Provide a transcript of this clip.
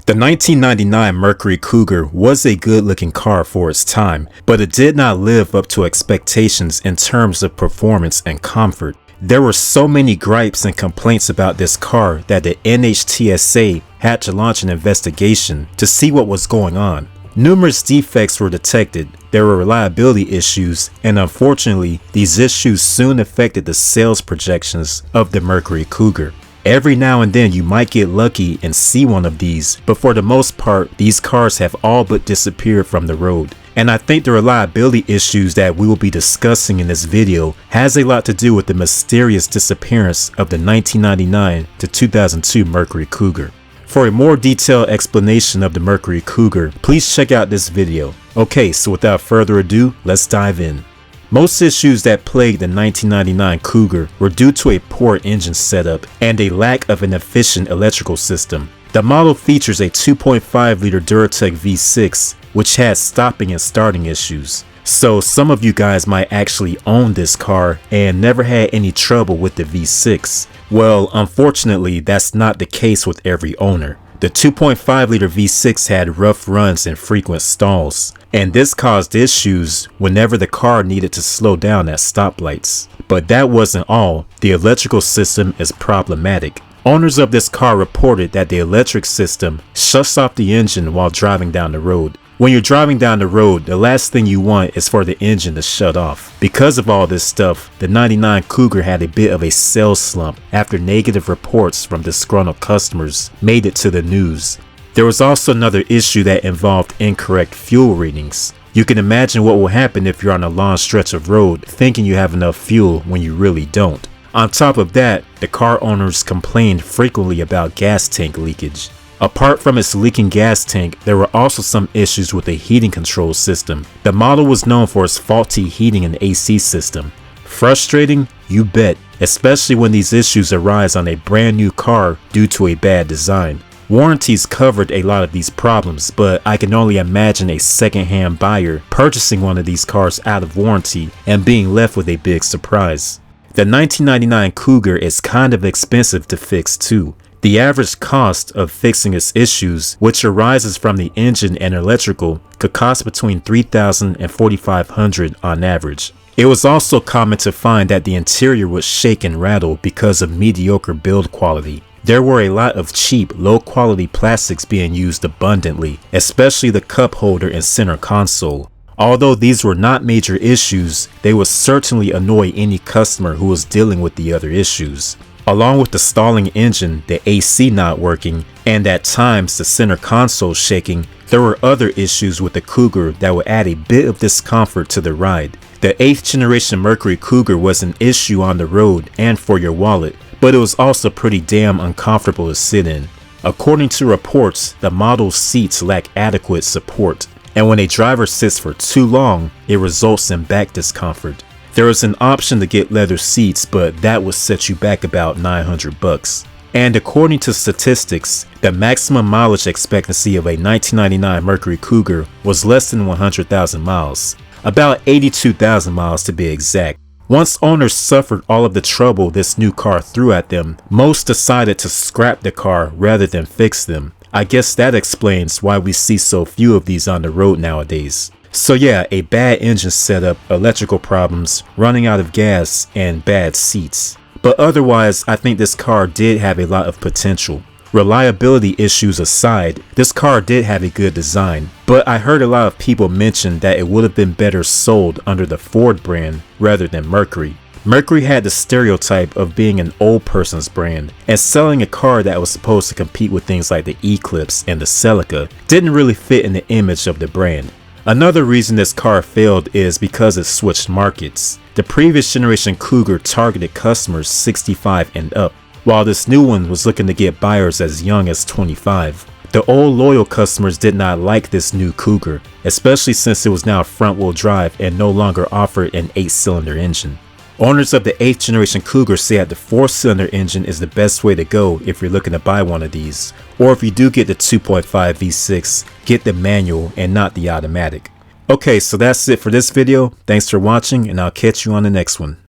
The 1999 Mercury Cougar was a good-looking car for its time, but it did not live up to expectations in terms of performance and comfort. There were so many gripes and complaints about this car that the NHTSA had to launch an investigation to see what was going on. Numerous defects were detected, there were reliability issues, and unfortunately, these issues soon affected the sales projections of the Mercury Cougar. Every now and then you might get lucky and see one of these, but for the most part, these cars have all but disappeared from the road. And I think the reliability issues that we will be discussing in this video has a lot to do with the mysterious disappearance of the 1999 to 2002 Mercury Cougar. For a more detailed explanation of the Mercury Cougar, please check out this video. Okay, so without further ado, let's dive in. Most issues that plagued the 1999 Cougar were due to a poor engine setup and a lack of an efficient electrical system. The model features a 2.5-liter Duratec V6, which had stopping and starting issues. So some of you guys might actually own this car and never had any trouble with the V6. Well, unfortunately, that's not the case with every owner. The 2.5-liter V6 had rough runs and frequent stalls, and this caused issues whenever the car needed to slow down at stoplights. But that wasn't all. The electrical system is problematic. Owners of this car reported that the electric system shuts off the engine while driving down the road. When you're driving down the road, the last thing you want is for the engine to shut off. Because of all this stuff, the 99 Cougar had a bit of a sales slump after negative reports from disgruntled customers made it to the news. There was also another issue that involved incorrect fuel readings. You can imagine what will happen if you're on a long stretch of road thinking you have enough fuel when you really don't. On top of that, the car owners complained frequently about gas tank leakage. Apart from its leaking gas tank, there were also some issues with the heating control system. The model was known for its faulty heating and AC system. Frustrating? You bet, especially when these issues arise on a brand new car due to a bad design. Warranties covered a lot of these problems, but I can only imagine a second-hand buyer purchasing one of these cars out of warranty and being left with a big surprise. The 1999 Cougar is kind of expensive to fix too. The average cost of fixing its issues, which arises from the engine and electrical, could cost between $3,000 and $4,500 on average. It was also common to find that the interior would shake and rattle because of mediocre build quality. There were a lot of cheap, low-quality plastics being used abundantly, especially the cup holder and center console. Although these were not major issues, they would certainly annoy any customer who was dealing with the other issues. Along with the stalling engine, the AC not working, and at times the center console shaking, there were other issues with the Cougar that would add a bit of discomfort to the ride. The 8th generation Mercury Cougar was an issue on the road and for your wallet, but it was also pretty damn uncomfortable to sit in. According to reports, the model's seats lack adequate support, and when a driver sits for too long, it results in back discomfort. There is an option to get leather seats, but that would set you back about $900. And according to statistics, the maximum mileage expectancy of a 1999 Mercury Cougar was less than 100,000 miles, about 82,000 miles to be exact. Once owners suffered all of the trouble this new car threw at them, most decided to scrap the car rather than fix them. I guess that explains why we see so few of these on the road nowadays. So yeah, a bad engine setup, electrical problems, running out of gas, and bad seats. But otherwise, I think this car did have a lot of potential. Reliability issues aside, this car did have a good design, but I heard a lot of people mention that it would have been better sold under the Ford brand rather than Mercury. Mercury had the stereotype of being an old person's brand, and selling a car that was supposed to compete with things like the Eclipse and the Celica didn't really fit in the image of the brand. Another reason this car failed is because it switched markets. The previous generation Cougar targeted customers 65 and up, while this new one was looking to get buyers as young as 25. The old loyal customers did not like this new Cougar, especially since it was now front-wheel drive and no longer offered an 8-cylinder engine. Owners of the 8th generation Cougar say that the 4-cylinder engine is the best way to go if you're looking to buy one of these, or if you do get the 2.5 V6, get the manual and not the automatic. Okay, so that's it for this video. Thanks for watching, and I'll catch you on the next one.